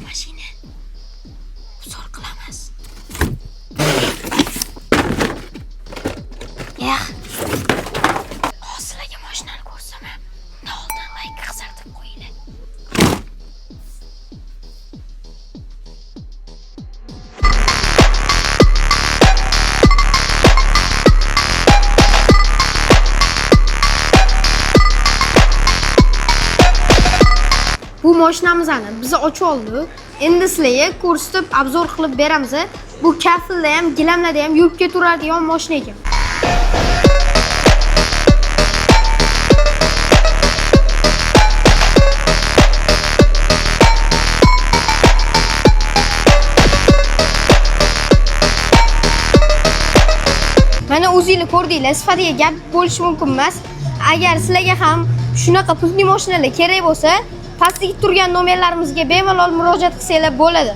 mashina. Uzr qilamiz. Hozirgi mashinani ko'rsam, oldin like qizartirib qo'yinglar. Bu mashinamizni biz ochib oldik. Endi sizlarga ko'rsatib, obzor qilib beramiz. Bu kafilda ham, gilamlarda ham yurib ketaveradigan mashina ekan. Mana o'zingizlar ko'rdinglar, sifatiga gap bo'lishi mumkin emas. Agar sizlarga ham shunaqa pulli mashinalar kerak bo'lsa, pastdagi turgan nomerlarimizga bemalol murojaat qilsanglar bo'ladi.